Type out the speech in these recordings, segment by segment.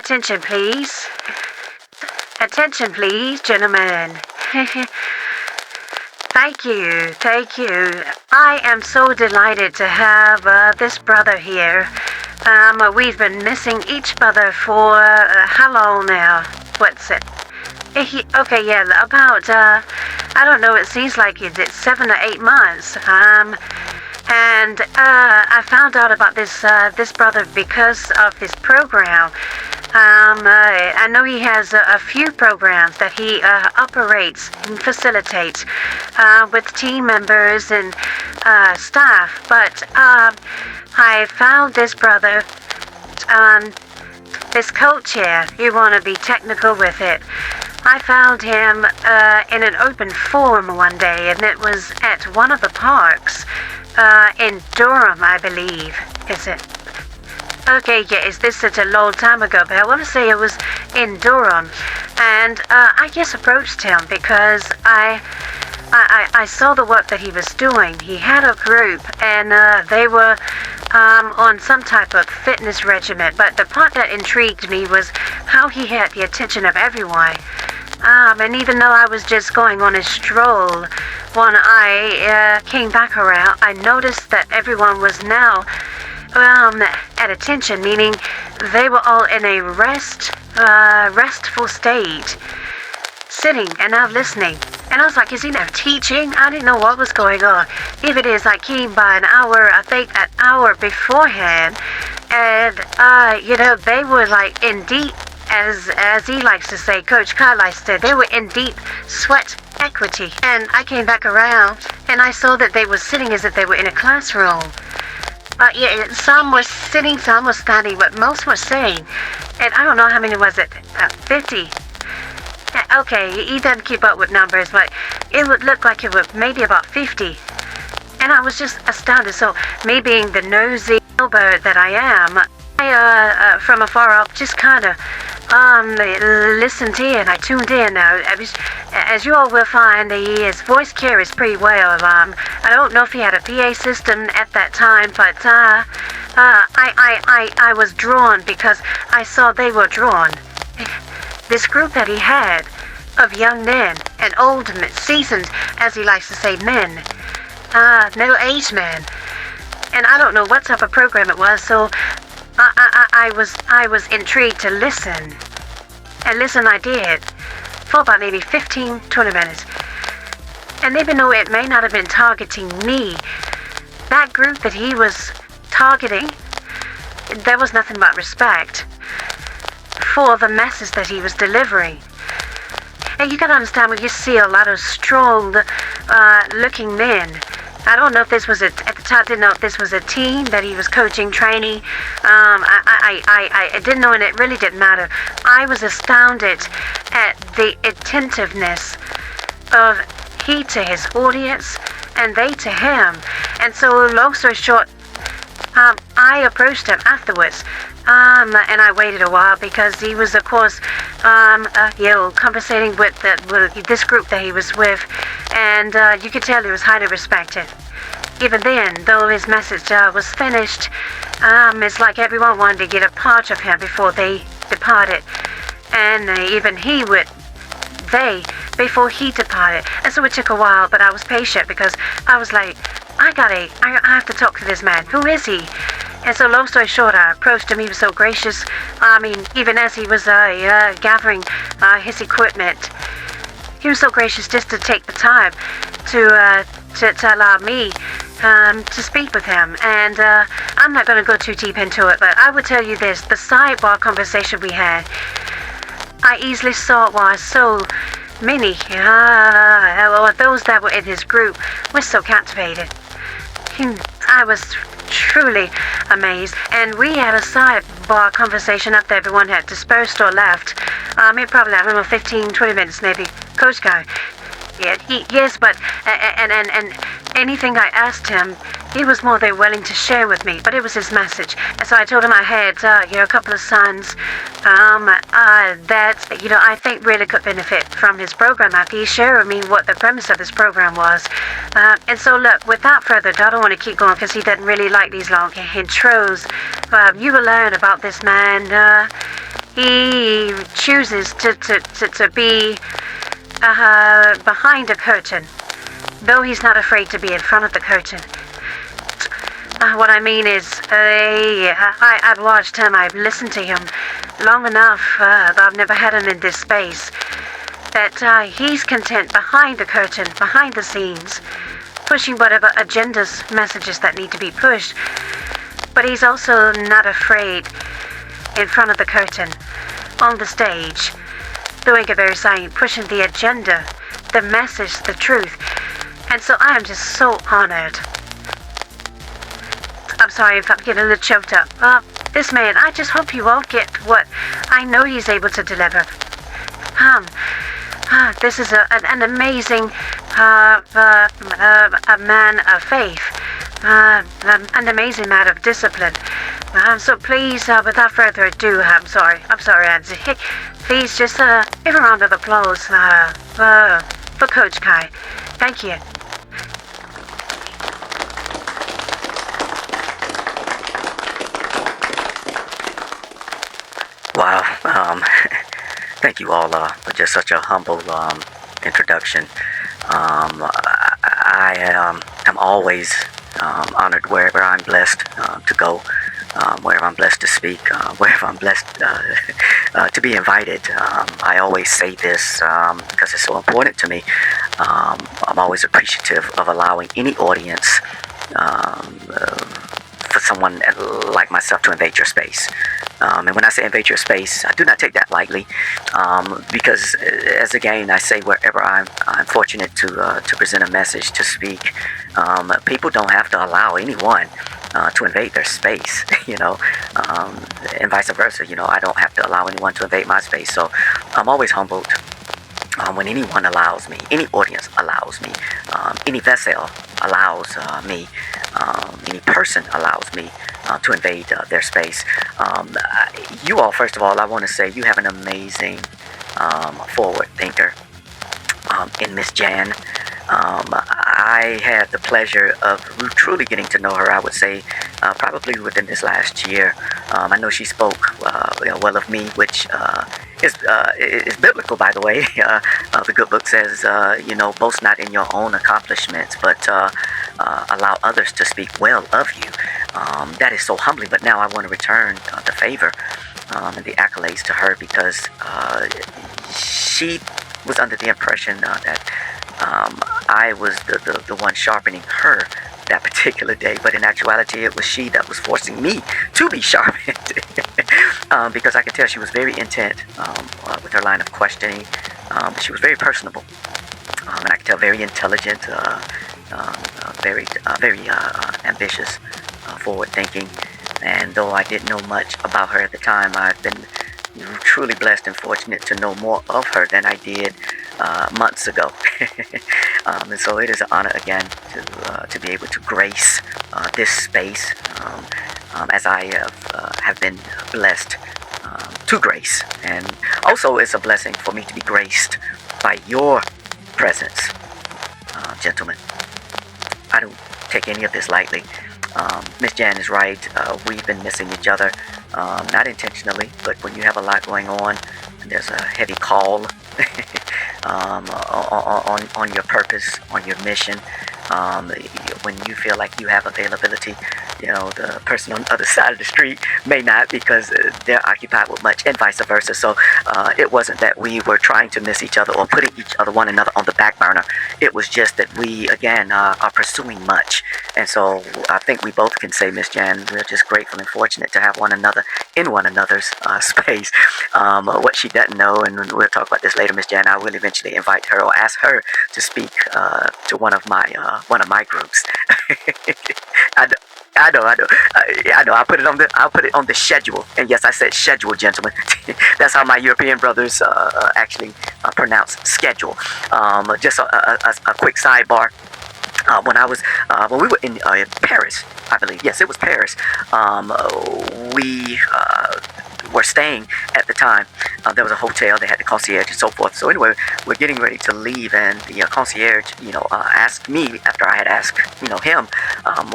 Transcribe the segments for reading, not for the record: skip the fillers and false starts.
Attention, please. Attention, please, gentlemen. Thank you. I am so delighted to have this brother here. We've been missing each brother for how long now? What's it? About, I don't know, it seems like it's 7 or 8 months. And I found out about this brother because of his program. I know he has a few programs that he operates and facilitates with team members and staff. But I found this brother, this coach here. You want to be technical with it. I found him in an open forum one day, and it was at one of the parks in Durham, I believe. Is it? Okay, yeah, this such a long time ago, but I want to say it was in Durham. And I just approached him because I saw the work that he was doing. He had a group, and they were on some type of fitness regimen. But the part that intrigued me was how he had the attention of everyone. And even though I was just going on a stroll, when I came back around, I noticed that everyone was now at attention, meaning they were all in a restful state, sitting and now listening. And I was like, is he now teaching? I didn't know what was going on. If it is, I came by an hour beforehand, and they were like in deep, as he likes to say, Coach Kai likes to say, they were in deep sweat equity. And I came back around, and I saw that they were sitting as if they were in a classroom. Some were sitting, some were standing, but most were sitting. And I don't know how many was it, 50. Okay, he doesn't keep up with numbers, but it would look like it was maybe about 50. And I was just astounded. So, me being the nosy bird that I am, I, from afar off, just kind of listened in. I tuned in. As you all will find, his voice carries pretty well. I don't know if he had a PA system at that time, but I was drawn because I saw they were drawn. This group that he had of young men and old men, seasoned, as he likes to say, men, middle-aged men. And I don't know what type of program it was, so I was intrigued to listen. And listen I did, for about maybe 15, 20 minutes. And even though it may not have been targeting me, that group that he was targeting, there was nothing but respect for the message that he was delivering. And you gotta understand, when you see a lot of strong looking men, I don't know if this was at the time, didn't know if this was a team that he was coaching, training. I didn't know, and it really didn't matter. I was astounded at the attentiveness of he to his audience and they to him. And so, long story short, I approached him afterwards, and I waited a while because he was, of course, conversating with this group that he was with, and you could tell he was highly respected. Even then, though his message was finished, it's like everyone wanted to get a part of him before they departed, and even he would, before he departed. And so it took a while, but I was patient because I was like, I have to talk to this man. Who is he? And so, long story short, I approached him. He was so gracious. I mean, even as he was gathering his equipment, he was so gracious just to take the time to allow me to speak with him. And I'm not going to go too deep into it, but I would tell you this: the sidebar conversation we had, I easily saw why so many, or those that were in his group, were so captivated. I was truly amazed. And we had a sidebar conversation after everyone had dispersed or left. It probably, I don't know, 15, 20 minutes maybe. Coach Guy. Yeah, yes, but, and anything I asked him, he was more than willing to share with me, but it was his message. And so I told him I had, a couple of sons, that, I think really could benefit from his program after he shared with me what the premise of his program was. And so look, without further ado, I don't want to keep going because he doesn't really like these long intros. You will learn about this man, he chooses to be behind a curtain, though he's not afraid to be in front of the curtain. What I mean is, I've watched him, I've listened to him long enough, I've never had him in this space, that he's content behind the curtain, behind the scenes, pushing whatever agendas, messages that need to be pushed. But he's also not afraid in front of the curtain, on the stage, doing a very sign, pushing the agenda, the message, the truth. And so I am just so honored. I'm sorry if I'm getting a little choked up. This man, I just hope you all get what I know he's able to deliver. This is an amazing a man of faith, an amazing man of discipline. So please, without further ado, I'm sorry, Anzi. Please just give a round of applause for Coach Kai. Thank you. Wow, thank you all for just such a humble introduction. I am always honored wherever I'm blessed to go, wherever I'm blessed to speak, wherever I'm blessed to be invited. I always say this because it's so important to me. I'm always appreciative of allowing any audience for someone like myself to invade your space. And when I say invade your space, I do not take that lightly, because as again I say, wherever I'm fortunate to present a message, to speak, people don't have to allow anyone to invade their space, and vice versa. I don't have to allow anyone to invade my space. So I'm always humbled when anyone allows me, any audience allows me, any vessel allows me, any person allows me to invade their space. You all, first of all, I want to say you have an amazing forward thinker in Miss Jan. I had the pleasure of truly getting to know her, I would say, probably within this last year. I know she spoke well of me, which is biblical, by the way. The good book says, boast not in your own accomplishments, but allow others to speak well of you. That is so humbling, but now I want to return the favor and the accolades to her, because she was under the impression that I was the one sharpening her that particular day, but in actuality it was she that was forcing me to be sharpened. Because I could tell she was very intent with her line of questioning. She was very personable, and I could tell very intelligent, very ambitious, forward thinking. And though I didn't know much about her at the time, I've been truly blessed and fortunate to know more of her than I did months ago. And so it is an honor again to be able to grace this space, as I have been blessed to grace. And also it's a blessing for me to be graced by your presence, gentlemen. I don't take any of this lightly. Miss Jan is right. We've been missing each other, not intentionally, but when you have a lot going on, and there's a heavy call on your purpose, on your mission, when you feel like you have availability, the person on the other side of the street may not, because they're occupied with much, and vice versa. So it wasn't that we were trying to miss each other or putting one another on the back burner. It was just that we, again, are pursuing much. And so I think we both can say, Miss Jan, we're just grateful and fortunate to have one another in one another's space. What she doesn't know, and we'll talk about this later, Miss Jan, I will eventually invite her or ask her to speak to one of my groups. I know. I'll put it on the schedule. And yes, I said schedule, gentlemen. That's how my European brothers actually pronounce schedule. Just a quick sidebar. When we were in Paris, I believe. Yes, it was Paris. We were staying at the time There was a hotel. They had the concierge and so forth. So anyway, we're getting ready to leave, and the concierge, asked me after I had asked, him,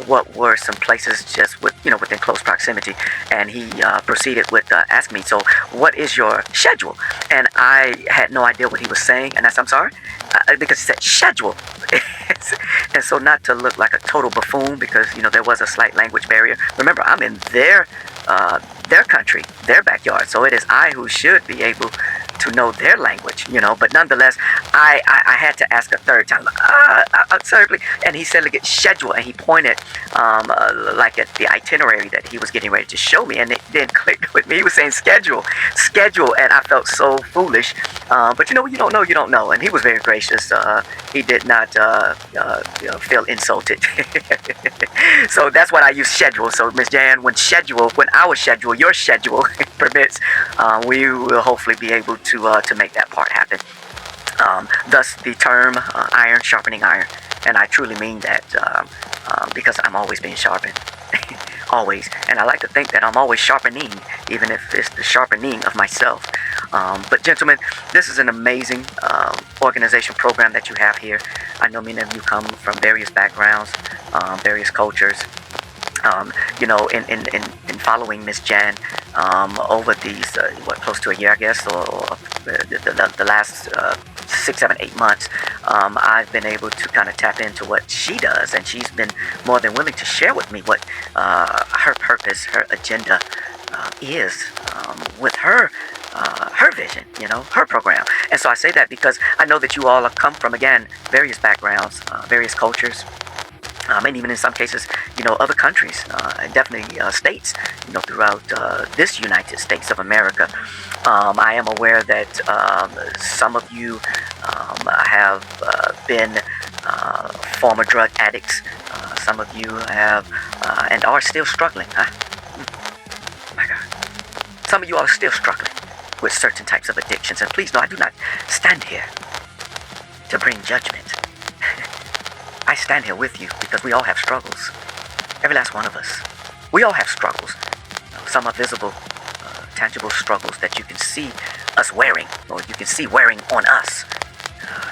what were some places just within close proximity, and he proceeded with asking me, so what is your schedule? And I had no idea what he was saying, and I said, I'm sorry, because he said schedule. And so, not to look like a total buffoon, because there was a slight language barrier. Remember, I'm in their country, their backyard, so it is I who should be able to know their language, but nonetheless, I had to ask a third time, certainly, and he said, look at schedule, and he pointed like at the itinerary that he was getting ready to show me, and it then clicked with me. He was saying schedule, and I felt so foolish, but you don't know, and he was very gracious. He did not feel insulted. So that's what I use, schedule. So Miss Jan, when our schedule, your schedule permits, we will hopefully be able to make that part happen. Thus the term iron sharpening iron, and I truly mean that, because I'm always being sharpened. Always, and I like to think that I'm always sharpening, even if it's the sharpening of myself. But gentlemen, this is an amazing organization program that you have here. I know many of you come from various backgrounds, various cultures. In following Miss Jan over these close to a year, I guess, or the last 6, 7, 8 months, I've been able to kind of tap into what she does, and she's been more than willing to share with me what her purpose, her agenda is with her vision, her program. And so I say that because I know that you all come from, again, various backgrounds, various cultures. And even in some cases, other countries, and definitely states, throughout this United States of America. I am aware that some of you have been former drug addicts. Some of you have and are still struggling. My God. Some of you are still struggling with certain types of addictions. And please know, I do not stand here to bring judgment. I stand here with you because we all have struggles. Every last one of us. We all have struggles. Some are visible, tangible struggles that you can see us wearing, or you can see wearing on us.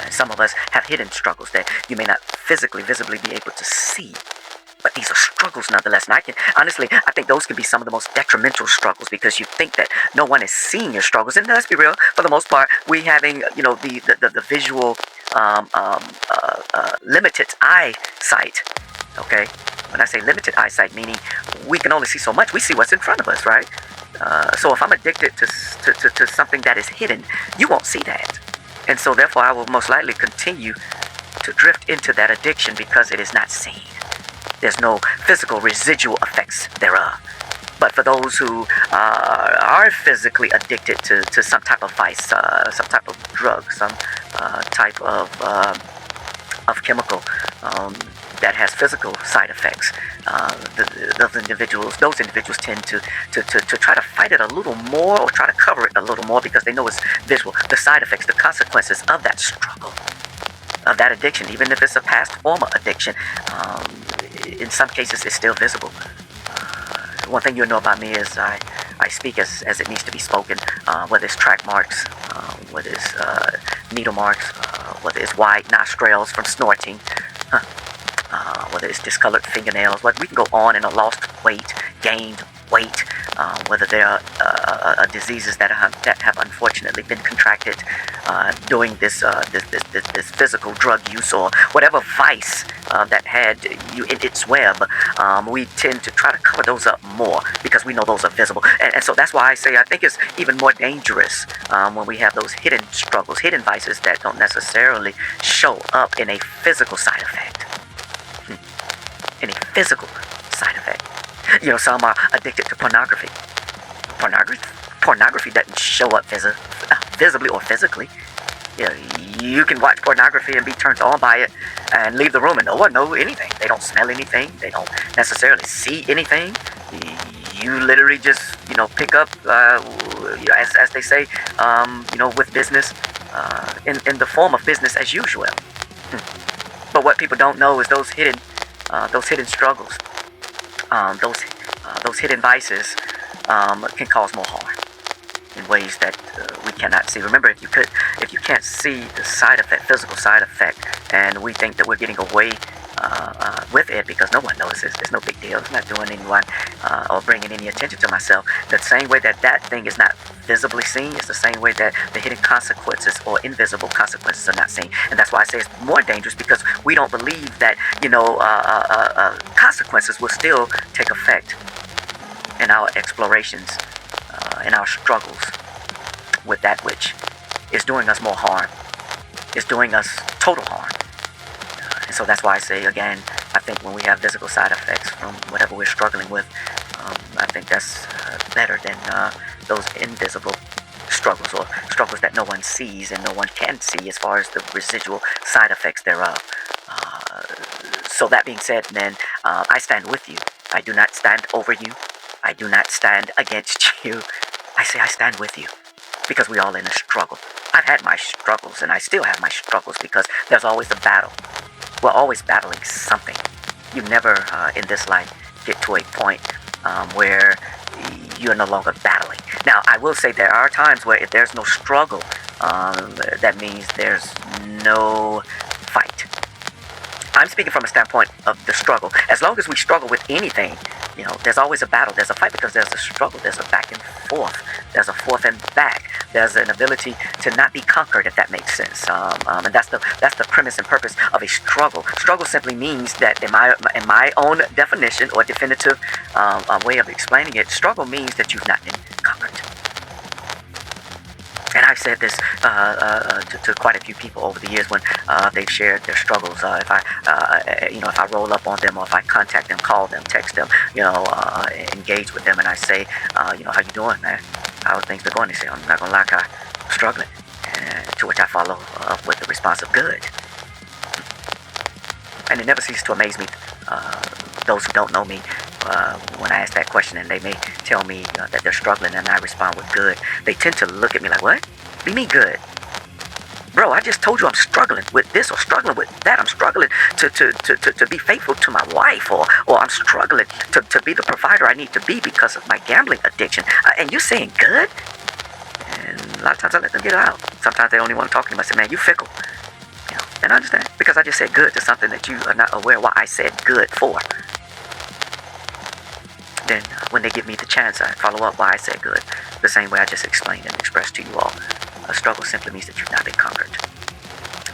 And some of us have hidden struggles that you may not visibly be able to see. But these are struggles nonetheless. And I think those can be some of the most detrimental struggles, because you think that no one is seeing your struggles. And let's be real, for the most part, we having, the visual, limited eyesight. Okay? When I say limited eyesight, meaning we can only see so much. We see what's in front of us, right? So if I'm addicted to something that is hidden, you won't see that. And so therefore, I will most likely continue to drift into that addiction because it is not seen. There's no physical residual effects thereof. But for those who are physically addicted to some type of vice, some type of drug, some type of chemical that has physical side effects, those individuals tend to try to fight it a little more, or try to cover it a little more, because they know it's visual. The side effects, the consequences of that struggle, of that addiction, even if it's a past former addiction, in some cases it's still visible. One thing you'll know about me is I speak as it needs to be spoken, whether it's track marks, whether it's needle marks, whether it's wide nostrils from snorting, whether it's discolored fingernails, we can go on, and a lost weight, gained weight, whether there are diseases that have unfortunately been contracted during this physical drug use, or whatever vice that had you in its web. We tend to try to cover those up more because we know those are visible, and so that's why I say I think it's even more dangerous when we have those hidden struggles, hidden vices that don't necessarily show up in a physical side effect. In a physical side effect. Some are addicted to pornography. Pornography doesn't show up visibly or physically. You can watch pornography and be turned on by it and leave the room and no one know anything. They don't smell anything. They don't necessarily see anything. You literally just, pick up, as they say, with business, in the form of business as usual. But what people don't know is those hidden struggles, those hidden vices, can cause more harm. in ways that we cannot see. Remember, if you can't see the side effect, physical side effect, and we think that we're getting away with it because no one notices, it's no big deal. It's not doing anyone or bringing any attention to myself. The same way that that thing is not visibly seen is the same way that the hidden consequences or invisible consequences are not seen. And that's why I say it's more dangerous, because we don't believe that, consequences will still take effect in our explorations, in our struggles with that which is doing us more harm, is doing us total harm. And so that's why I say, again, I think when we have physical side effects from whatever we're struggling with, I think that's better than those invisible struggles, or struggles that no one sees and no one can see as far as the residual side effects thereof. So that being said, then, I stand with you. I do not stand over you. I do not stand against you. I say I stand with you, because we all in a struggle. I've had my struggles, and I still have my struggles, because there's always a battle. We're always battling something. You never in this life get to a point where you're no longer battling. Now, I will say there are times where if there's no struggle, that means there's no fight. I'm speaking from a standpoint of the struggle. As long as we struggle with anything, there's always a battle. There's a fight, because there's a struggle. There's a back and forth. There's a forth and back. There's an ability to not be conquered, if that makes sense. And that's the premise and purpose of a struggle. Struggle simply means that, in my own definition or definitive way of explaining it, struggle means that you've not been conquered. And I've said this to quite a few people over the years when they've shared their struggles. If I roll up on them, or if I contact them, call them, text them, engage with them, and I say, how you doing, man? How things been going? They say, I'm not gonna lie, I'm struggling. To which I follow up with the response of good. And it never ceases to amaze me, those who don't know me, when I ask that question and they may tell me that they're struggling, and I respond with good, they tend to look at me like, what? What do you mean good? Bro, I just told you I'm struggling with this or struggling with that. I'm struggling to be faithful to my wife, or I'm struggling to be the provider I need to be because of my gambling addiction. And you saying good? And a lot of times I let them get it out. Sometimes they only want to talk to me. I say, man, you fickle. And I understand, because I just said good to something that you are not aware what I said good for. Then when they give me the chance, I follow up why I said good, the same way I just explained and expressed to you all. A struggle simply means that you've not been conquered.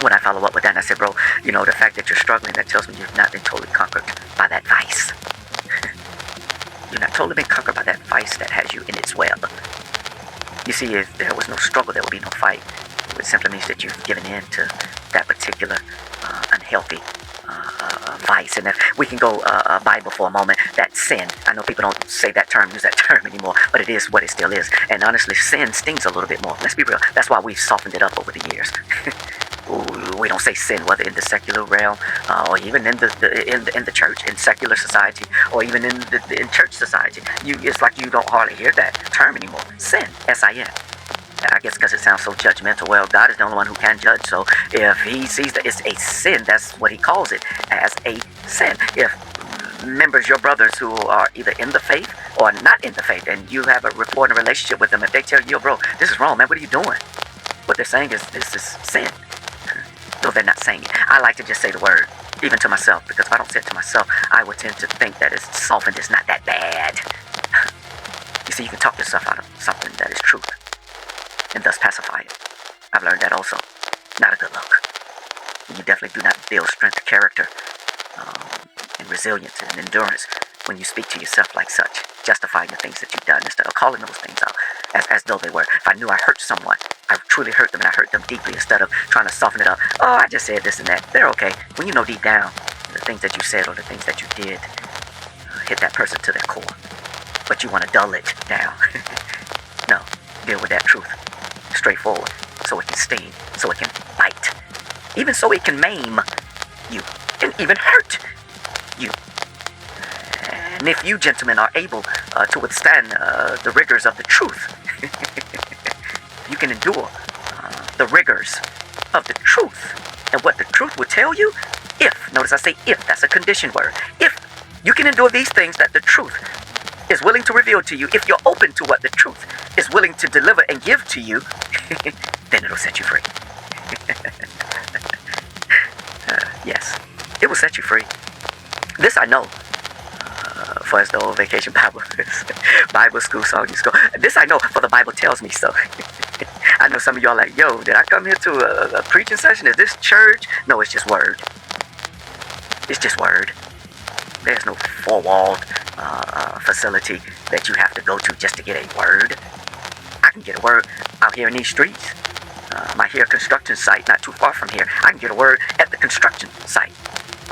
When I follow up with that, and I said, bro, the fact that you're struggling, that tells me you've not been totally conquered by that vice. You've not totally been conquered by that vice that has you in its web. You see, if there was no struggle, there would be no fight. It simply means that you've given in to that particular unhealthy vice. And if we can go Bible for a moment, that sin, I know people don't use that term anymore, but it is what it still is. And honestly, sin stings a little bit more. Let's be real. That's why we've softened it up over the years. We don't say sin, whether in the secular realm, or even in the church, in secular society, or even in church society. It's like you don't hardly hear that term anymore. Sin, S-I-N. I guess because it sounds so judgmental. Well, God is the only one who can judge. So if he sees that it's a sin, that's what he calls it, as a sin. If members, your brothers who are either in the faith or not in the faith, and you have a rapport and a relationship with them, if they tell you, yo, bro, this is wrong, man, what are you doing? What they're saying is, this is sin. No, they're not saying it. I like to just say the word, even to myself, because if I don't say it to myself, I would tend to think that it's softened, it's not that bad. You see, you can talk yourself out of something that is truth, and thus pacify it. I've learned that also. Not a good look. You definitely do not build strength of character, and resilience and endurance when you speak to yourself like such, justifying the things that you've done instead of calling those things out as though they were. If I knew I hurt someone, I truly hurt them, and I hurt them deeply, instead of trying to soften it up. Oh, I just said this and that. They're okay. When you know deep down the things that you said or the things that you did hit that person to their core, but you want to dull it down. No, deal with that truth straightforward, so it can sting, so it can bite, even so it can maim you, and even hurt you. And if you gentlemen are able to withstand the rigors of the truth, you can endure the rigors of the truth. And what the truth will tell you, if, notice I say if, that's a condition word, if you can endure these things that the truth is willing to reveal to you, if you're open to what the truth is willing to deliver and give to you, then it'll set you free. Yes, it will set you free. This I know. For as the old vacation Bible school song used to go. This I know, for the Bible tells me so. I know some of y'all like, yo, did I come here to a preaching session? Is this church? No, it's just word. It's just word. There's no four-walled facility that you have to go to just to get a word. I can get a word out here in these streets. My here construction site, not too far from here. I can get a word at the construction site.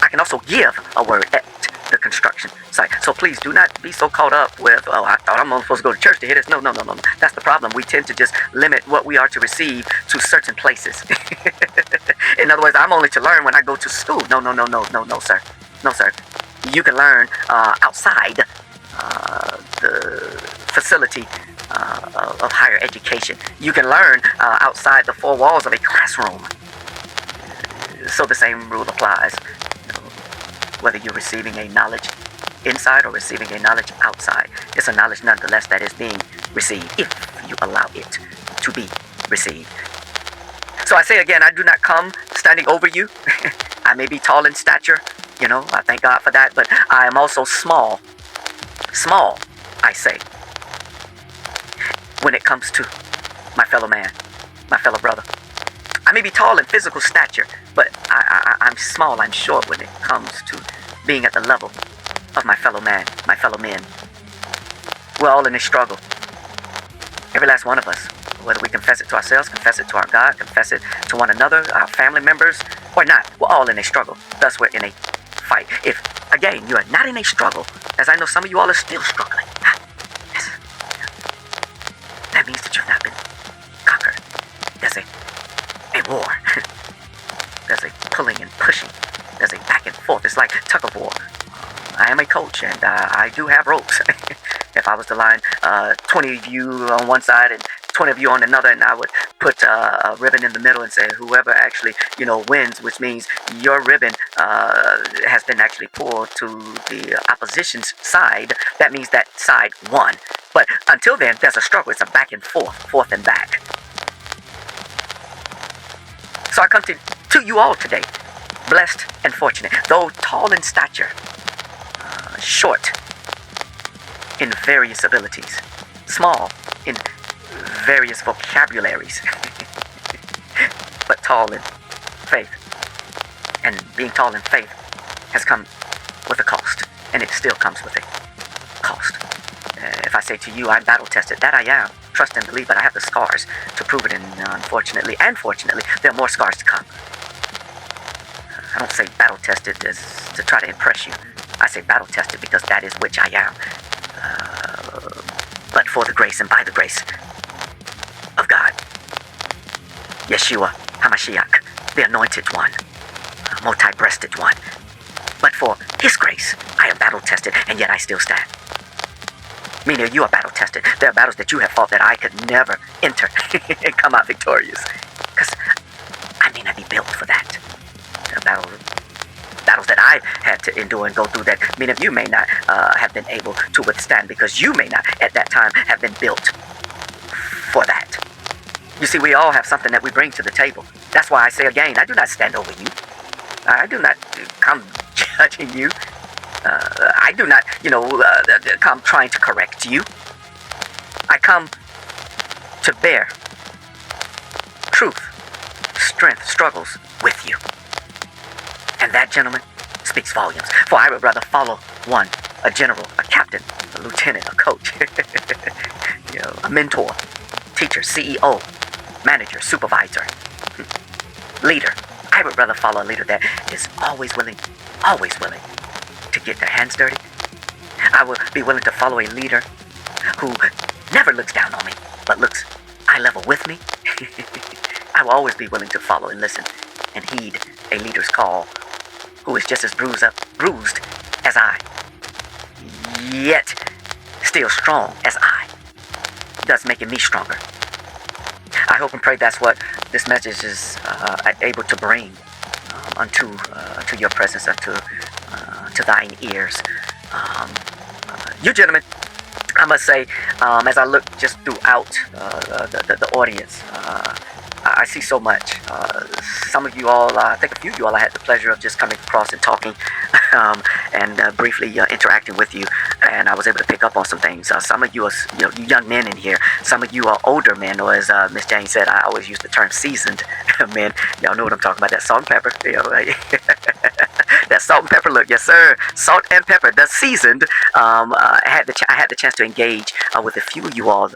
I can also give a word at the construction site. So please do not be so caught up with, oh, I thought I'm only supposed to go to church to hear this. No. That's the problem. We tend to just limit what we are to receive to certain places. In other words, I'm only to learn when I go to school. No, sir. No, sir. You can learn outside the facility of higher education. You can learn outside the four walls of a classroom. So the same rule applies. Whether you're receiving a knowledge inside or receiving a knowledge outside, it's a knowledge nonetheless that is being received if you allow it to be received. So I say again, I do not come standing over you. I may be tall in stature, I thank God for that, but I am also small. Small, I say, when it comes to my fellow man, my fellow brother. I may be tall in physical stature, but I'm small, I'm short when it comes to being at the level of my fellow man, my fellow men. We're all in a struggle. Every last one of us. Whether we confess it to ourselves, confess it to our God, confess it to one another, our family members, or not. We're all in a struggle. Thus, we're in a fight. If, again, you are not in a struggle, as I know some of you all are still struggling, that means that you've not been conquered. There's a war. There's a pulling and pushing. There's a back and forth. It's like tug of war. I am a coach, and I do have ropes. If I was to line 20 of you on one side and 20 of you on another, and I would put a ribbon in the middle and say whoever actually, wins, which means your ribbon has been actually pulled to the opposition's side. That means that side won. But until then, there's a struggle. It's a back and forth and back. So I come to you all today, blessed and fortunate, though tall in stature, short in various abilities, small in various vocabularies, but tall in faith. And being tall in faith has come with a cost, and it still comes with a cost. If I say to you, I'm battle tested, that I am. Trust and believe, but I have the scars to prove it, and unfortunately and fortunately, there are more scars to come. I don't say battle tested as to try to impress you. I say battle tested because that is which I am. But for the grace and by the grace of God, Yeshua HaMashiach, the anointed one, multi-breasted one. But for His grace, I am battle tested, and yet I still stand. Meaning you are battle tested. There are battles that you have fought that I could never enter and come out victorious. Because I may not be built for that. There are battles that I've had to endure and go through that many of you may not have been able to withstand, because you may not at that time have been built for that. You see, we all have something that we bring to the table. That's why I say again, I do not stand over you. I do not come judging you. I do not, come trying to correct you. I come to bear truth, strength, struggles with you. And that, gentlemen, speaks volumes. For I would rather follow one, a general, a captain, a lieutenant, a coach, a mentor, teacher, CEO, manager, supervisor, leader. I would rather follow a leader that is always willing to get their hands dirty. I would be willing to follow a leader who never looks down on me, but looks eye level with me. I will always be willing to follow and listen and heed a leader's call who is just as bruised as I, yet still strong as I, thus making me stronger. I hope and pray that's what this message is able to bring unto your presence, unto thine ears. You gentlemen, must say, as I look just throughout the audience, I see so much. Some of you all, I think a few of you all, I had the pleasure of just coming across and talking and briefly interacting with you, and I was able to pick up on some things. Some of you are, you young men in here. Some of you are older men, or as Miss Jane said, I always use the term seasoned men. Y'all know what I'm talking about, that salt and pepper. Right? That salt and pepper look, yes sir, salt and pepper, the seasoned. I had the chance to engage with a few of you all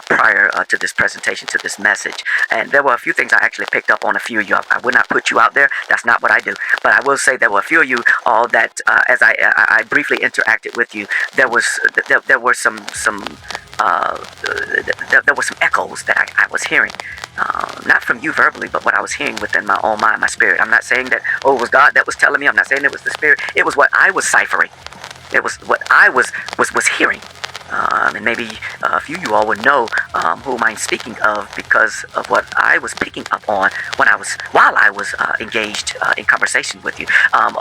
prior to this presentation, to this message, and there were a few things I actually picked up on. A few of you, I would not put you out there. That's not what I do. But I will say there were a few of you all that, as I briefly interacted with you, there were some echoes that I was hearing, not from you verbally, but what I was hearing within my own mind, my spirit. I'm not saying that, oh, it was God that was telling me. I'm not saying it was the Spirit. It was what I was ciphering. It was what I was hearing. And maybe a few of you all would know who I'm speaking of, because of what I was picking up on while I was engaged in conversation with you.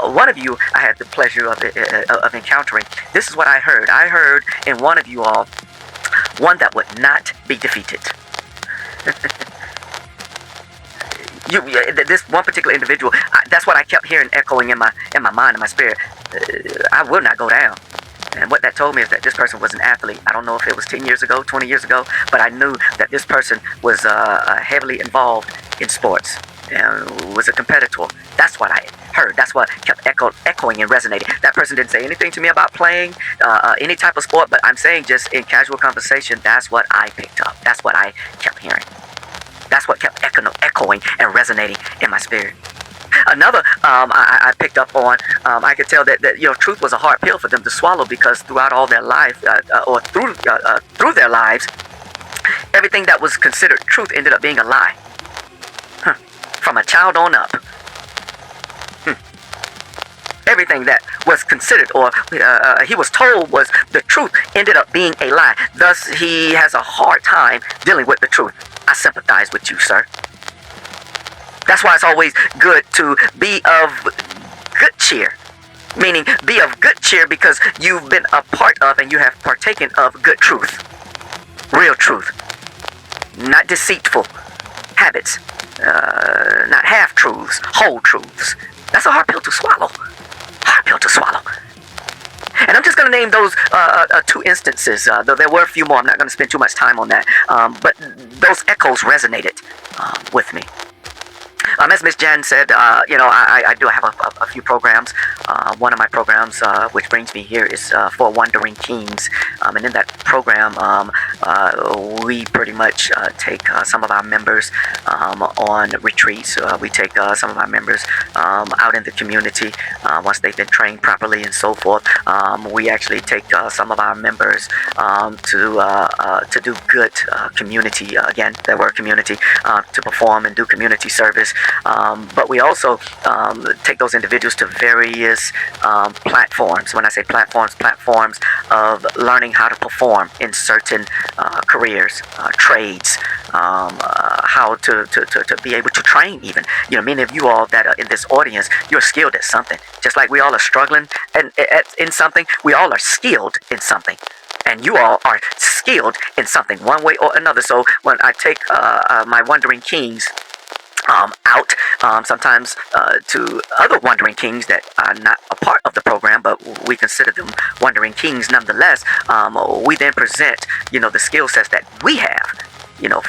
One of you I had the pleasure of encountering. This is what I heard. I heard in one of you all, one that would not be defeated. This one particular individual, that's what I kept hearing echoing in my mind and my spirit. I will not go down. And what that told me is that this person was an athlete. I don't know if it was 10 years ago, 20 years ago, but I knew that this person was heavily involved in sports and was a competitor. That's what I heard. That's what kept echoing and resonating. That person didn't say anything to me about playing any type of sport, but I'm saying just in casual conversation, that's what I picked up. That's what I kept hearing. That's what kept echoing and resonating in my spirit. Another I picked up on, I could tell that truth was a hard pill for them to swallow, because throughout all their life, or through their lives, everything that was considered truth ended up being a lie. From a child on up. Everything that was considered or he was told was the truth ended up being a lie. Thus, he has a hard time dealing with the truth. I sympathize with you, sir. That's why it's always good to be of good cheer. Meaning, be of good cheer because you've been a part of and you have partaken of good truth. Real truth. Not deceitful habits. Not half-truths. Whole truths. That's a hard pill to swallow. Hard pill to swallow. And I'm just going to name those two instances, though there were a few more. I'm not going to spend too much time on that. But those echoes resonated with me. As Miss Jen said, I do have a few programs. One of my programs, which brings me here, is for Wandering Kings. And in that program, we pretty much take some of our members on retreats. We take some of our members out in the community once they've been trained properly and so forth. We actually take some of our members to do good community, again, that word community, to perform and do community service. But we also take those individuals to various platforms. When I say platforms of learning how to perform in certain careers, trades, how to be able to train even. Many of you all that are in this audience, you're skilled at something. Just like we all are struggling in something, we all are skilled in something. And you all are skilled in something, one way or another. So when I take my Wandering Kings out sometimes to other Wandering Kings that are not a part of the program, but we consider them Wandering Kings nonetheless, we then present, the skill sets that we have,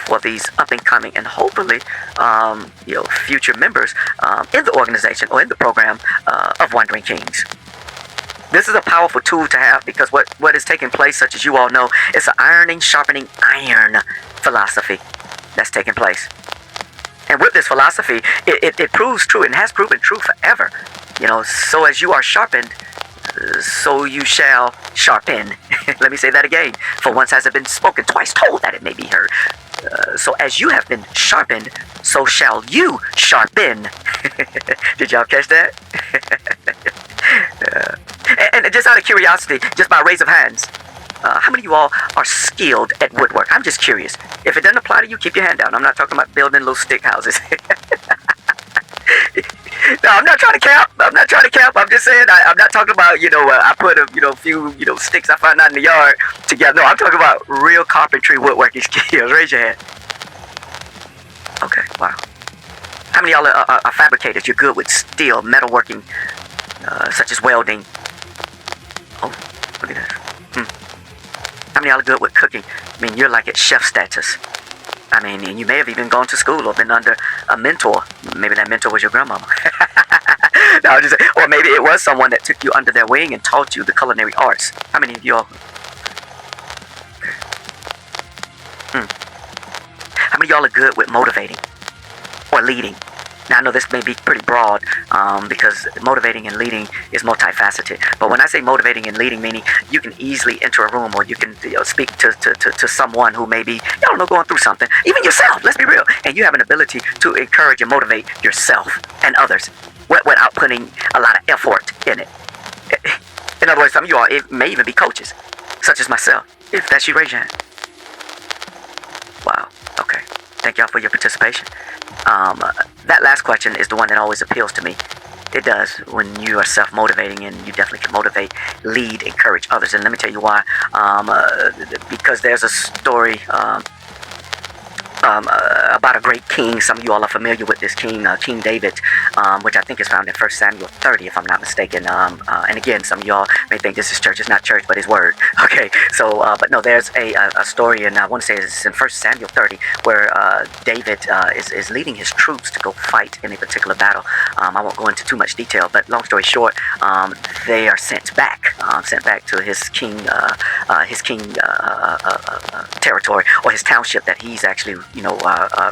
for these up and coming and hopefully, future members in the organization or in the program of Wandering Kings. This is a powerful tool to have because what is taking place, such as you all know, it's an ironing, sharpening iron philosophy that's taking place. And with this philosophy, it proves true and has proven true forever. So as you are sharpened, so you shall sharpen. Let me say that again. For once has it been spoken, twice told that it may be heard. So as you have been sharpened, so shall you sharpen. Did y'all catch that? And just out of curiosity, just by raise of hands, how many of you all are skilled at woodwork? I'm just curious. If it doesn't apply to you, keep your hand down. I'm not talking about building little stick houses. No, I'm not trying to count. I'm not trying to cap. I'm just saying I'm not talking about I put a few sticks I find out in the yard together. No, I'm talking about real carpentry woodworking skills. Raise your hand. Okay, wow. How many of y'all are fabricators? You're good with steel, metalworking, such as welding. Oh, look at that. How many of y'all are good with cooking? I mean, you're like at chef status. I mean, and you may have even gone to school or been under a mentor. Maybe that mentor was your grandmama. No, I'm just saying. Or maybe it was someone that took you under their wing and taught you the culinary arts. How many of y'all? Okay. How many of y'all are good with motivating or leading? Now, I know this may be pretty broad because motivating and leading is multifaceted. But when I say motivating and leading, meaning you can easily enter a room or you can speak to someone who may be, going through something, even yourself, let's be real. And you have an ability to encourage and motivate yourself and others without putting a lot of effort in it. In other words, some of you all may even be coaches, such as myself. If that's you, raise your hand. Wow. Okay. Thank y'all for your participation. That last question is the one that always appeals to me. It does, when you are self-motivating, and you definitely can motivate, lead, encourage others. And let me tell you why. Because there's a story about a great king. Some of you all are familiar with this king, King David, which I think is found in 1 Samuel 30, if I'm not mistaken. And again, some of y'all may think this is church. It's not church, but it's word. Okay, so, but no, there's a story, and I want to say it's in 1 Samuel 30, where David is leading his troops to go fight in a particular battle. I won't go into too much detail, but long story short, they are sent back to his king territory, or his township that he's actually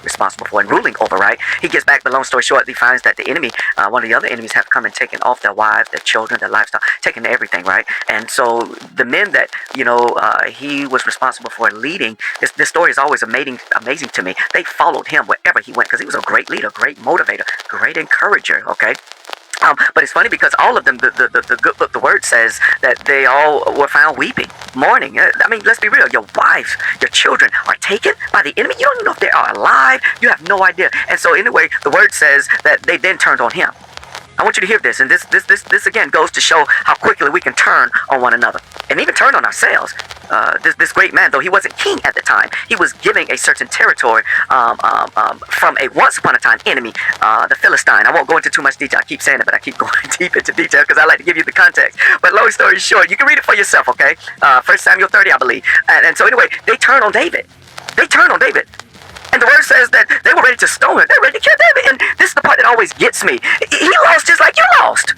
responsible for and ruling over, right? He gets back, but long story short, he finds that the enemy, one of the other enemies, have come and taken off their wives, their children, their livestock, taken everything, right? And so the men that he was responsible for leading, this story is always amazing to me. They followed him wherever he went because he was a great leader, great motivator, great encourager. Okay. But it's funny because all of them, the good book, the word says that they all were found weeping, mourning. I mean, let's be real. Your wives, your children are taken by the enemy. You don't even know if they are alive. You have no idea. And so anyway, the word says that they then turned on him. I want you to hear this, and this again goes to show how quickly we can turn on one another, and even turn on ourselves. This great man, though he wasn't king at the time, he was giving a certain territory from a once upon a time enemy, the Philistine. I won't go into too much detail. I keep saying it, but I keep going deep into detail because I like to give you the context. But long story short, you can read it for yourself, okay? 1 Samuel 30, I believe. And so anyway, they turn on David. And the word says that they were ready to stone him. They were ready to kill David. And this is the part that always gets me. He lost just like you lost.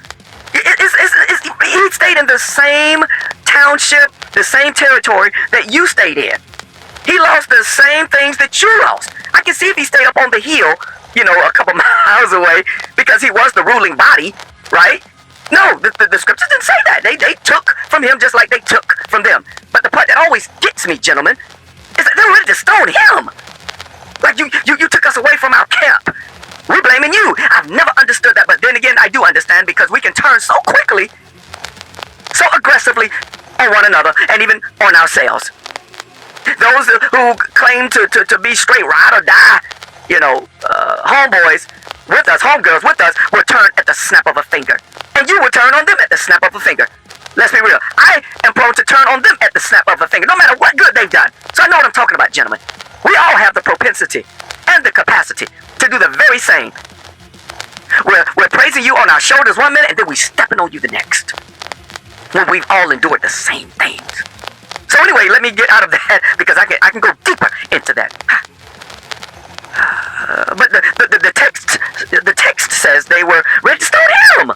He stayed in the same township, the same territory that you stayed in. He lost the same things that you lost. I can see if he stayed up on the hill, a couple miles away, because he was the ruling body, right? No, the scriptures didn't say that. They took from him just like they took from them. But the part that always gets me, gentlemen, is that they were ready to stone him. Like you took us away from our camp. We're blaming you. I've never understood that, but then again, I do understand because we can turn so quickly, so aggressively on one another and even on ourselves. Those who claim to be straight ride or die, homeboys with us, homegirls with us, will turn at the snap of a finger. And you will turn on them at the snap of a finger. Let's be real. I am prone to turn on them at the snap of a finger, no matter what good they've done. So I know what I'm talking about, gentlemen. We all have the propensity and the capacity to do the very same. We're praising you on our shoulders one minute, and then we stepping on you the next. When we've all endured the same things. So anyway, let me get out of that because I can go deeper into that. But the text says they were ready to stone him.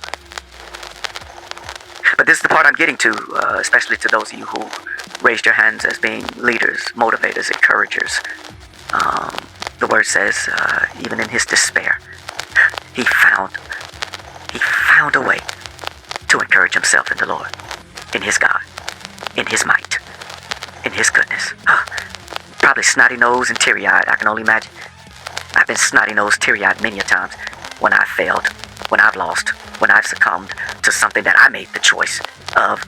But this is the part I'm getting to, especially to those of you who raised your hands as being leaders, motivators, encouragers. The word says, even in his despair, he found a way to encourage himself in the Lord, in his God, in his might, in his goodness. Probably snotty-nosed and teary-eyed, I can only imagine. I've been snotty-nosed, teary-eyed many a times when I've failed, when I've lost, when I've succumbed to something that I made the choice of,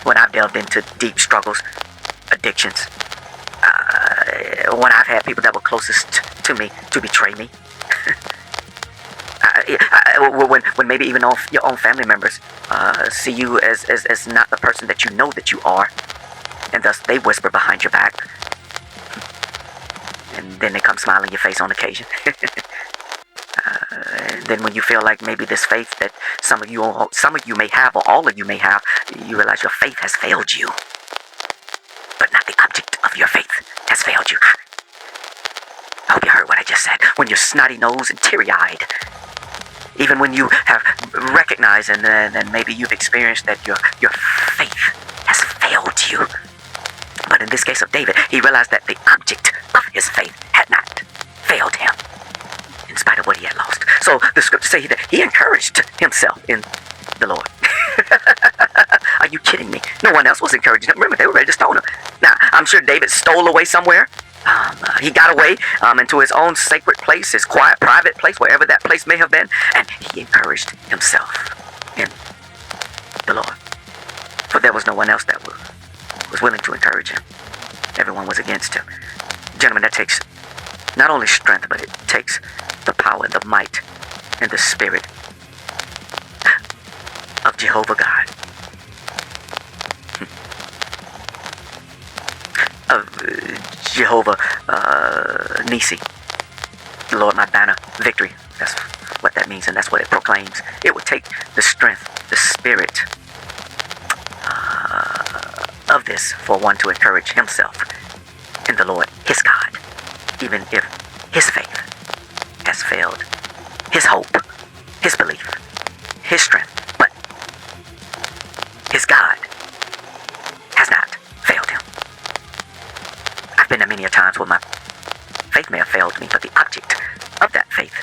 when I've delved into deep struggles, addictions, when I've had people that were closest to me to betray me. When maybe even your own family members see you as not the person that you know that you are, and thus they whisper behind your back, and then they come smile in your face on occasion. And then when you feel like maybe this faith that some of you may have, or all of you may have, you realize your faith has failed you, but not the object of your faith has failed you. I hope you heard what I just said. When you're snotty-nosed and teary-eyed, even when you have recognized and then maybe you've experienced that your faith has failed you. But in this case of David, he realized that the object of his faith had not failed him, in spite of what he had lost. So the scriptures say that he encouraged himself in the Lord. Are you kidding me? No one else was encouraging him. Remember, they were ready to stone him. Now, I'm sure David stole away somewhere. He got away into his own sacred place, his quiet, private place, wherever that place may have been, and he encouraged himself in the Lord. For there was no one else that was willing to encourage him. Everyone was against him. Gentlemen, that takes not only strength, but it takes the power and the might and the spirit of Jehovah God. Of Jehovah Nisi, the Lord my banner, victory. That's what that means, and that's what it proclaims. It would take the strength, the spirit of this for one to encourage himself in the Lord, his God, even if his faith has failed, his hope, his belief, his strength, but his God has not failed him. I've been there many a times where my faith may have failed me, but the object of that faith,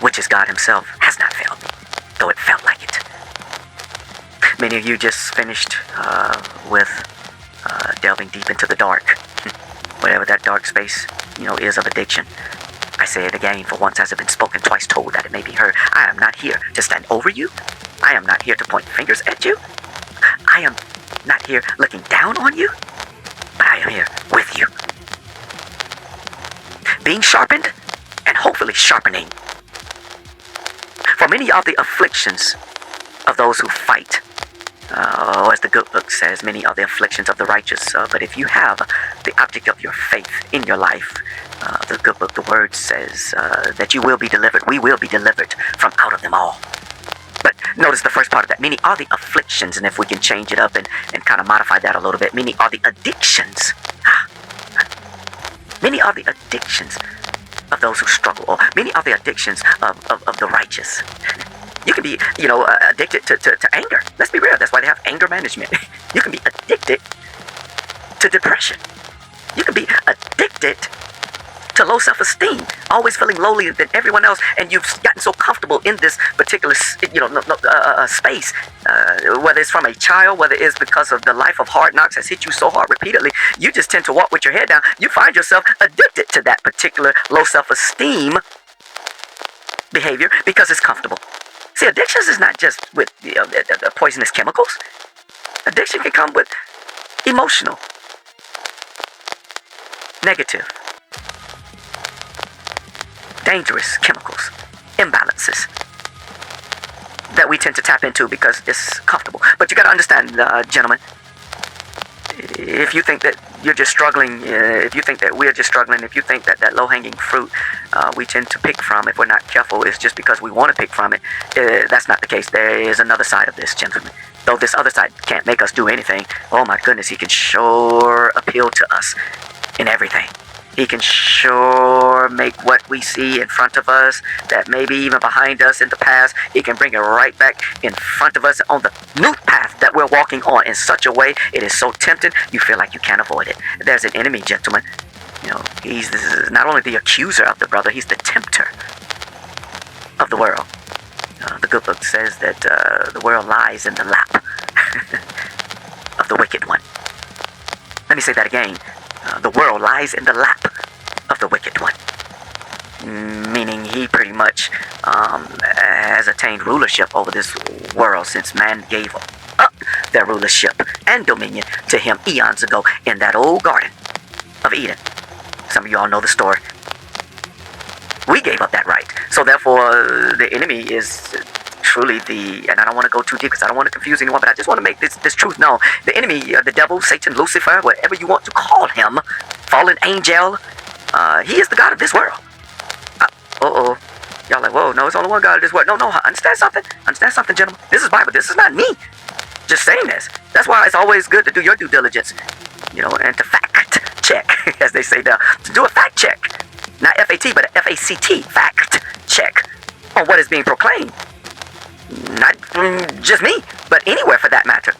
which is God himself, has not failed me, though it felt like it. Many of you just finished with delving deep into the dark, whatever that dark space, is of addiction. I say it again, for once has it been spoken, twice told, that it may be heard. I am not here to stand over you. I am not here to point fingers at you. I am not here looking down on you, but I am here with you, being sharpened and hopefully sharpening. For many of the afflictions of those who fight, as the good book says, many are the afflictions of the righteous. But if you have the object of your faith in your life, the good book, the word says that you will be delivered. We will be delivered from out of them all. But notice the first part of that. Many are the afflictions, and if we can change it up and kind of modify that a little bit, many are the addictions. Many are the addictions of those who struggle, or many are the addictions of the righteous. You can be, addicted to anger. Let's be real. That's why they have anger management. You can be addicted to depression. You can be addicted to low self-esteem, always feeling lowlier than everyone else, and you've gotten so comfortable in this particular, space, whether it's from a child, whether it's because of the life of hard knocks has hit you so hard repeatedly, you just tend to walk with your head down. You find yourself addicted to that particular low self-esteem behavior because it's comfortable. See, addictions is not just with the poisonous chemicals. Addiction can come with emotional, negative, dangerous chemicals, imbalances that we tend to tap into because it's comfortable. But you got to understand, gentlemen, if you think that you're just struggling, if you think that we're just struggling, if you think that that low-hanging fruit we tend to pick from, if we're not careful, is just because we want to pick from it, that's not the case. There is another side of this, gentlemen. Though this other side can't make us do anything, oh my goodness, he can sure appeal to us in everything. He can sure make what we see in front of us, that maybe even behind us in the past, he can bring it right back in front of us on the new path that we're walking on in such a way it is so tempting you feel like you can't avoid it. There's an enemy, gentlemen. This is not only the accuser of the brother, he's the tempter of the world. The good book says that the world lies in the lap of the wicked one. Let me say that again. The world lies in the lap of the wicked one. Meaning he pretty much has attained rulership over this world since man gave up their rulership and dominion to him eons ago in that old garden of Eden. Some of you all know the story. We gave up that right. So therefore, the enemy is truly and I don't want to go too deep because I don't want to confuse anyone, but I just want to make this truth known. The enemy, the devil, Satan, Lucifer, whatever you want to call him, fallen angel, he is the God of this world. Y'all like, whoa, no, it's only one God of this world. No, understand something, gentlemen. This is Bible. This is not me just saying this. That's why it's always good to do your due diligence, and to fact check, as they say now, to do a fact check. Not FAT, but FACT, fact check on what is being proclaimed. Not from just me, but anywhere for that matter.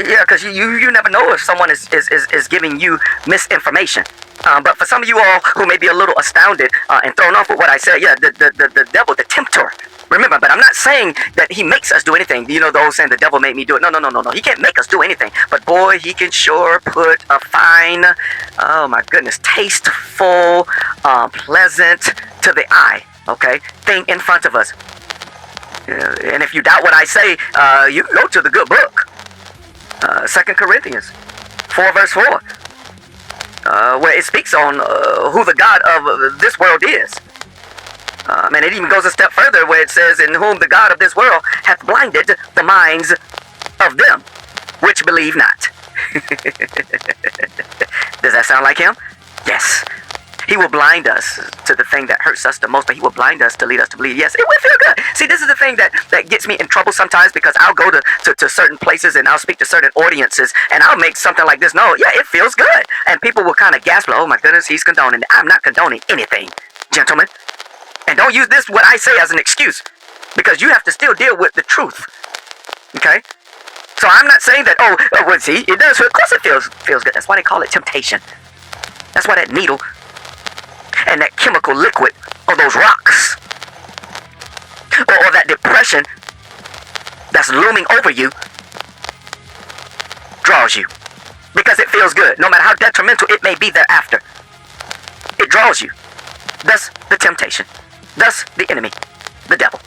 Yeah, because you never know if someone is giving you misinformation. But for some of you all who may be a little astounded and thrown off with what I said, yeah, the devil, the tempter. Remember, but I'm not saying that he makes us do anything. The old saying, the devil made me do it. No. He can't make us do anything. But boy, he can sure put a fine, oh my goodness, tasteful, pleasant to the eye, okay, thing in front of us. And if you doubt what I say, you can go to the good book, 2 Corinthians 4 verse 4, where it speaks on who the God of this world is. And it even goes a step further where it says, in whom the God of this world hath blinded the minds of them which believe not. Does that sound like him? Yes. He will blind us to the thing that hurts us the most, but he will blind us to lead us to believe. Yes, it will feel good. See, this is the thing that gets me in trouble sometimes, because I'll go to certain places and I'll speak to certain audiences and I'll make something like this. No, yeah, it feels good. And people will kind of gasp, oh my goodness, he's condoning it. I'm not condoning anything, gentlemen. And don't use what I say as an excuse, because you have to still deal with the truth. Okay? So I'm not saying that, well, see, it does. Of course it feels good. That's why they call it temptation. That's why that needle and that chemical liquid, or those rocks, or that depression that's looming over you, draws you. Because it feels good, no matter how detrimental it may be thereafter. It draws you. Thus the temptation. Thus the enemy, the devil.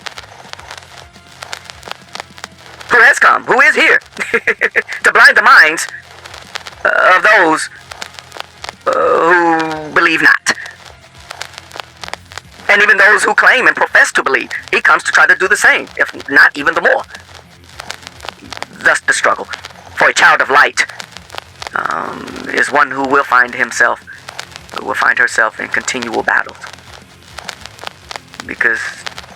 Who has come, who is here, to blind the minds of those who believe not. And even those who claim and profess to believe, he comes to try to do the same, if not even the more. Thus the struggle. For a child of light is one who will find herself in continual battles. Because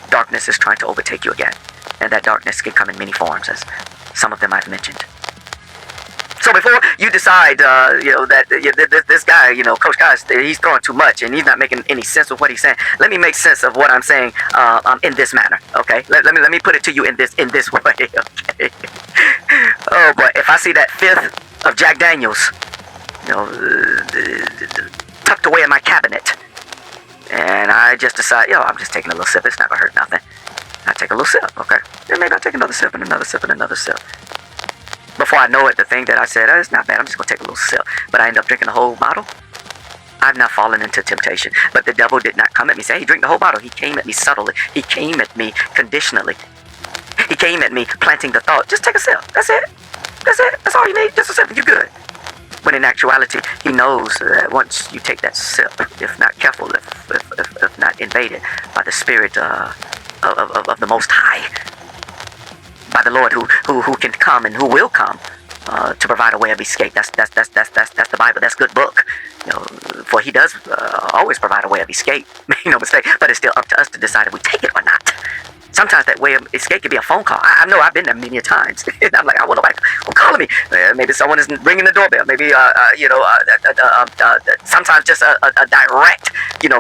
darkness is trying to overtake you again. And that darkness can come in many forms, as some of them I've mentioned. So before you decide, that this guy, Coach Guys, he's throwing too much and he's not making any sense of what he's saying. Let me make sense of what I'm saying in this manner, okay? Let me put it to you in this way, okay? Oh boy, if I see that fifth of Jack Daniels, tucked away in my cabinet, and I just decide, I'm just taking a little sip. It's not gonna hurt nothing. I take a little sip, okay? Then maybe I take another sip and another sip and another sip. Before I know it, the thing that I said, it's not bad, I'm just going to take a little sip. But I end up drinking the whole bottle. I've not fallen into temptation. But the devil did not come at me and say, hey, drink the whole bottle. He came at me subtly. He came at me conditionally. He came at me planting the thought, just take a sip. That's it. That's all you need. Just a sip and you're good. When in actuality, he knows that once you take that sip, if not careful, if not invaded by the spirit of the Most High, by the Lord who can come and who will come to provide a way of escape. That's the Bible. That's good book. For he does always provide a way of escape. Make no mistake. But it's still up to us to decide if we take it or not. Sometimes that way of escape could be a phone call. I know I've been there many times. And I'm like, I want nobody calling me. Maybe someone is ringing the doorbell. Maybe sometimes just a direct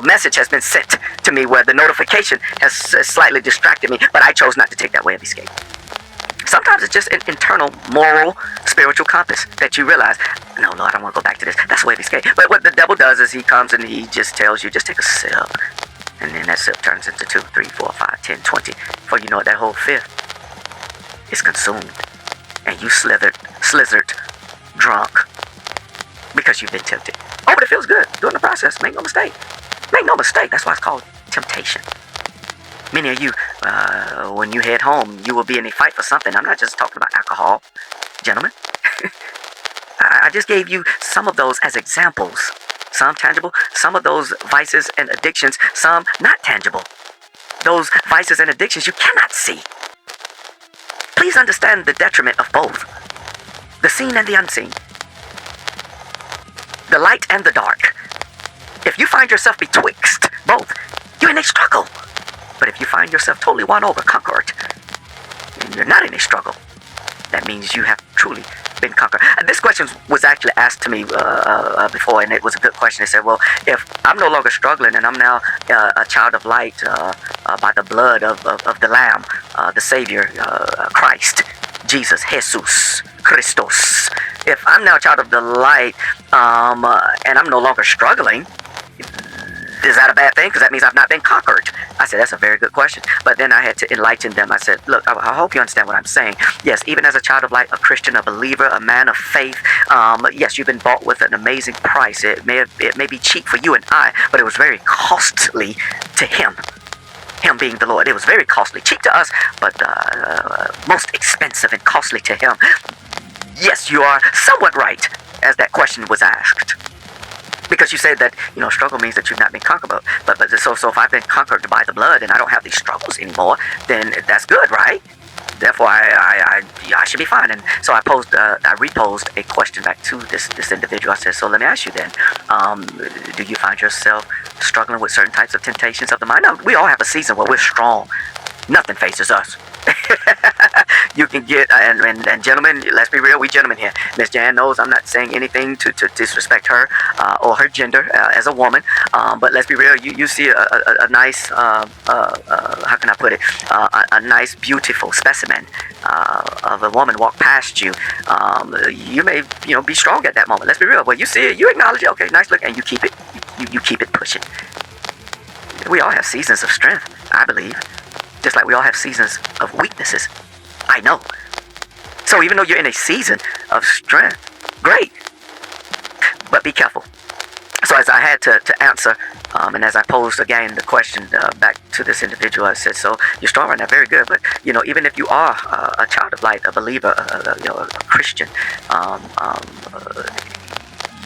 message has been sent to me where the notification has slightly distracted me. But I chose not to take that way of escape. Sometimes it's just an internal, moral, spiritual compass that you realize, no, I don't want to go back to this. That's the way of escape. But what the devil does is he comes and he just tells you, just take a sip. And then that sip turns into 2, 3, 4, 5, 10, 20. Before you know it, that whole fifth is consumed. And you slithered, drunk, because you've been tempted. Oh, but it feels good during the process. Make no mistake. That's why it's called temptation. Many of you, when you head home, you will be in a fight for something. I'm not just talking about alcohol, gentlemen. I just gave you some of those as examples some tangible, some of those vices and addictions, some not tangible. Those vices and addictions you cannot see. Please understand the detriment of both. The seen and the unseen. The light and the dark. If you find yourself betwixt both, you're in a struggle. But if you find yourself totally won over, conquered, and you're not in a struggle, that means you have truly been conquered. This question was actually asked to me before, and it was a good question. They said, well, if I'm no longer struggling and I'm now a child of light by the blood of the Lamb, the Savior, Christ, Jesus, Jesus, Christos. If I'm now a child of the light and I'm no longer struggling, is that a bad thing? Because that means I've not been conquered. I said, that's a very good question. But then I had to enlighten them. I said, look, I hope you understand what I'm saying. Yes, even as a child of light, a Christian, a believer, a man of faith, yes, you've been bought with an amazing price. It may be cheap for you and I, but it was very costly to him. Him being the Lord. It was very costly. Cheap to us, but most expensive and costly to him. Yes, you are somewhat right, as that question was asked. Because you said that, struggle means that you've not been conquered. But so if I've been conquered by the blood and I don't have these struggles anymore, then that's good, right? Therefore, I should be fine. And so I reposed a question back to this individual. I said, so let me ask you then, do you find yourself struggling with certain types of temptations of the mind? Now, we all have a season where we're strong. Nothing faces us. You can get, and gentlemen, let's be real, we gentlemen here. Miss Jan knows I'm not saying anything to disrespect her or her gender as a woman, but let's be real, you see a nice, how can I put it, a nice, beautiful specimen of a woman walk past you. You may, be strong at that moment. Let's be real. Well, you see it, you acknowledge it, okay, nice look, and you keep it, you keep it pushing. We all have seasons of strength, I believe. Just like we all have seasons of weaknesses. I know. So even though you're in a season of strength, great. But be careful. So as I had to answer, and as I posed again the question back to this individual, I said, so you're strong right now, very good. But, even if you are a child of light, a believer, a Christian,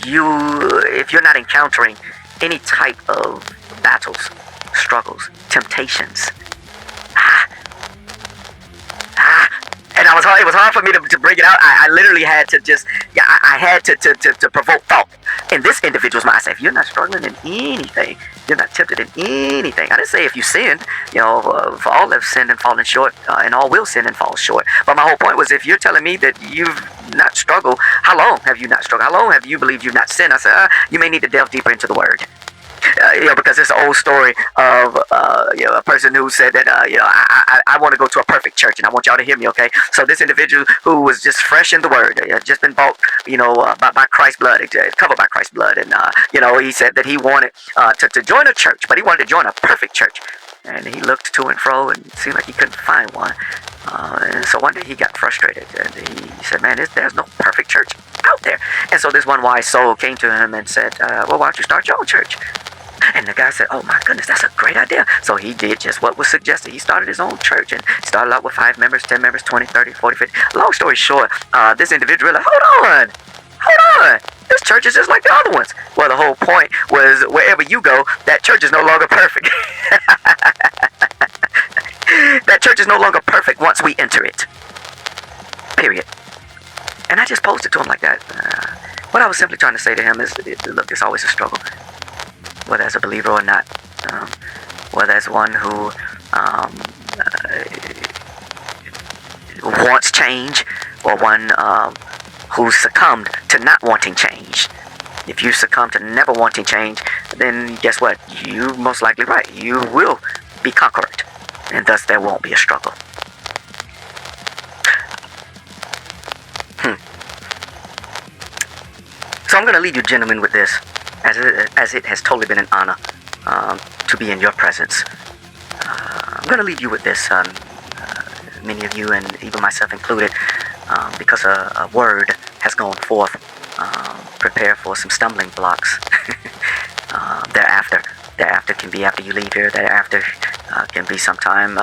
if you're not encountering any type of battles, struggles, temptations, and it was hard for me to bring it out. I literally had to I had to provoke thought in this individual's mind. I said, if you're not struggling in anything, you're not tempted in anything. I didn't say if you sinned, for all have sinned and fallen short, and all will sin and fall short. But my whole point was, if you're telling me that you've not struggled, how long have you not struggled? How long have you believed you've not sinned? I said, you may need to delve deeper into the word. Because it's an old story of a person who said that I want to go to a perfect church, and I want y'all to hear me, okay? So this individual who was just fresh in the word, just been bought, by Christ's blood, covered by Christ's blood, and he said that he wanted to join a church, but he wanted to join a perfect church, and he looked to and fro and it seemed like he couldn't find one, and so one day he got frustrated, and he said, man, there's no perfect church out there. And so this one wise soul came to him and said, well, why don't you start your own church? And the guy said, oh my goodness, that's a great idea. So he did just what was suggested. He started his own church and started out with 5 members, 10 members, 20, 30, 40, 50. Long story short, this individual like, hold on. This church is just like the other ones. Well, the whole point was wherever you go, that church is no longer perfect. That church is no longer perfect once we enter it. Period. And I just posed it to him like that. What I was simply trying to say to him is, look, it's always a struggle. Whether as a believer or not, whether as one who wants change, or one who succumbed to not wanting change. If you succumb to never wanting change, then guess what? You're most likely right. You will be conquered, and thus there won't be a struggle. So I'm going to leave you gentlemen with this. As it has totally been an honor to be in your presence. I'm going to leave you with this, many of you, and even myself included, because a word has gone forth. Prepare for some stumbling blocks thereafter. Thereafter can be after you leave here. Thereafter can be sometime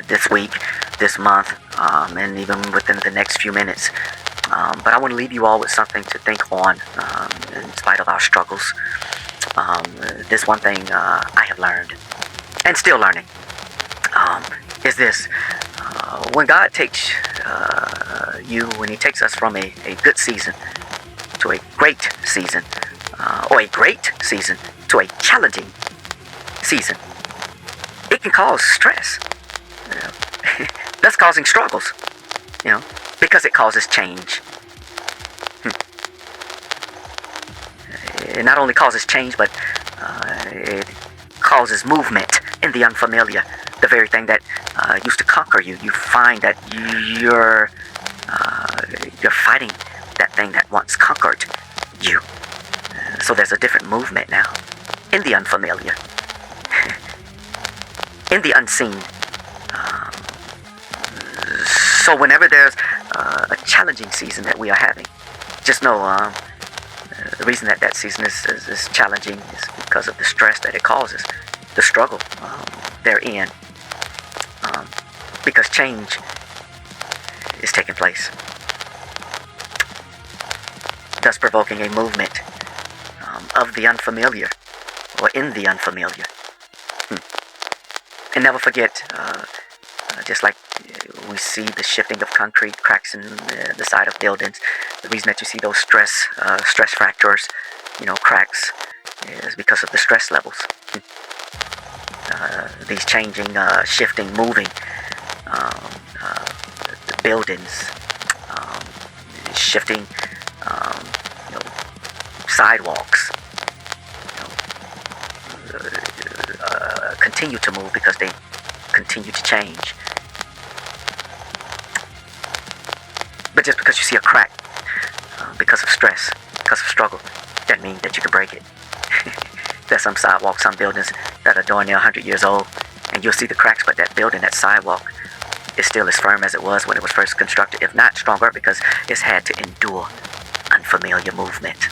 this week, this month, and even within the next few minutes. But I want to leave you all with something to think on in spite of our struggles. This one thing I have learned, and still learning, is this. When God takes when He takes us from a good season to a great season, or a great season to a challenging season, it can cause stress. You know? That's causing struggles, because it causes change. It not only causes change, but it causes movement in the unfamiliar. The very thing that used to conquer you, you find that you're fighting that thing that once conquered you. So there's a different movement now in the unfamiliar, in the unseen. So whenever there's a challenging season that we are having, just know the reason that season is challenging is because of the stress that it causes, the struggle therein, because change is taking place, thus provoking a movement of the unfamiliar, or in the unfamiliar. And never forget, just like we see the shifting of concrete, cracks in the side of buildings, the reason that you see those stress fractures, cracks, is because of the stress levels. These changing, shifting, moving the buildings, shifting, sidewalks, continue to move because they continue to change. But just because you see a crack, because of stress, because of struggle, doesn't mean that you can break it. There's some sidewalks, some buildings that are darn near 100 years old, and you'll see the cracks, but that building, that sidewalk, is still as firm as it was when it was first constructed, if not stronger, because it's had to endure unfamiliar movement.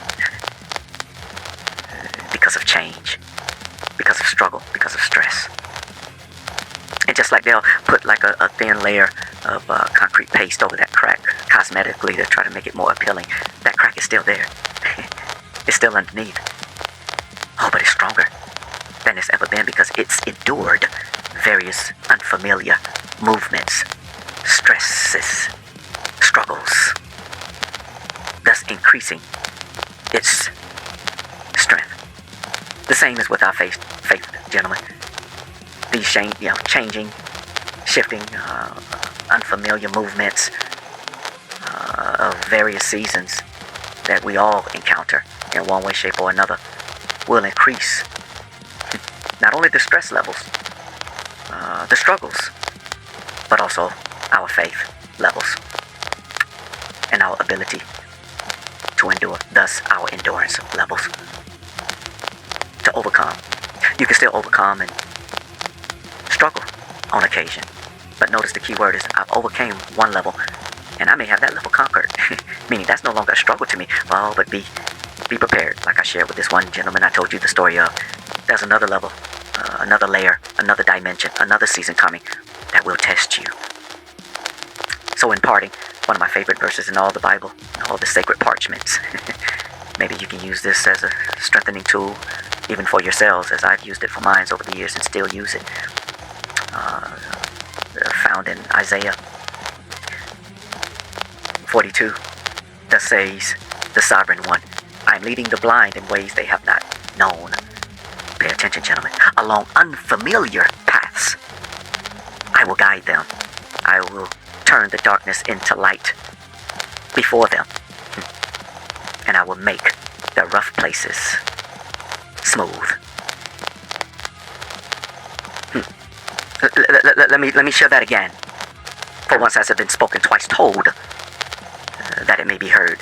Because of change, because of struggle, because of stress. And just like they'll put like a thin layer of concrete paste over that crack cosmetically to try to make it more appealing, that crack is still there. It's still underneath. Oh, but it's stronger than it's ever been because it's endured various unfamiliar movements, stresses, struggles, thus increasing its strength. The same is with our faith, gentlemen. These changing, shifting, unfamiliar movements of various seasons that we all encounter in one way, shape, or another will increase not only the stress levels, the struggles, but also our faith levels and our ability to endure, thus our endurance levels to overcome. You can still overcome and struggle on occasion, but notice the key word is I've overcame one level and I may have that level conquered, meaning that's no longer a struggle to me. Well, but be prepared. Like I shared with this one gentleman I told you the story of, there's another level, another layer, another dimension, another season coming that will test you. So in parting, one of my favorite verses in all the Bible, all the sacred parchments. Maybe you can use this as a strengthening tool, even for yourselves, as I've used it for mine over the years and still use it. Found in Isaiah 42, thus says the Sovereign One, I am leading the blind in ways they have not known. Pay attention, gentlemen. Along unfamiliar paths, I will guide them. I will turn the darkness into light before them. And I will make the rough places smooth. Let me share that again. For once as have been spoken, twice told, that it may be heard.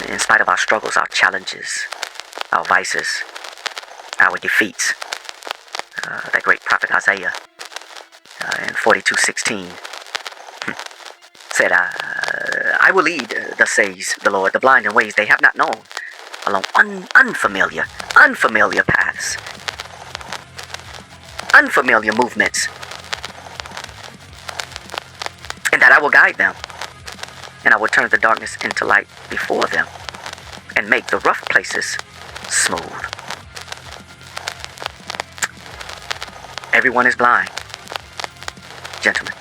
In spite of our struggles, our challenges, our vices, our defeats, that great prophet Isaiah in 42:16 said, I will lead, thus says the Lord, the blind in ways they have not known, along unfamiliar paths, unfamiliar movements, and that I will guide them. and I will turn the darkness into light before them and make the rough places smooth. Everyone is blind, gentlemen,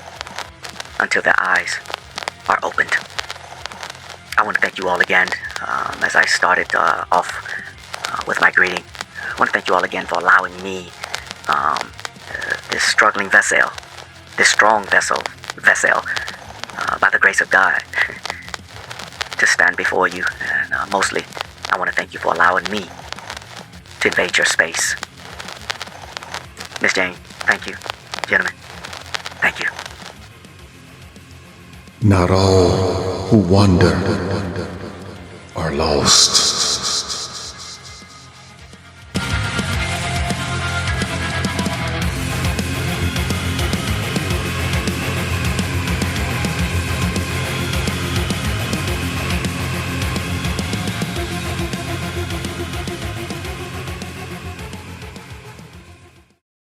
until their eyes are opened. I want to thank you all again. As I started off with my greeting, I want to thank you all again for allowing me, this struggling vessel, this strong vessel, by the grace of God, to stand before you. And mostly, I want to thank you for allowing me to invade your space. Miss Jane, thank you. Gentlemen, thank you. Not all who wander are lost.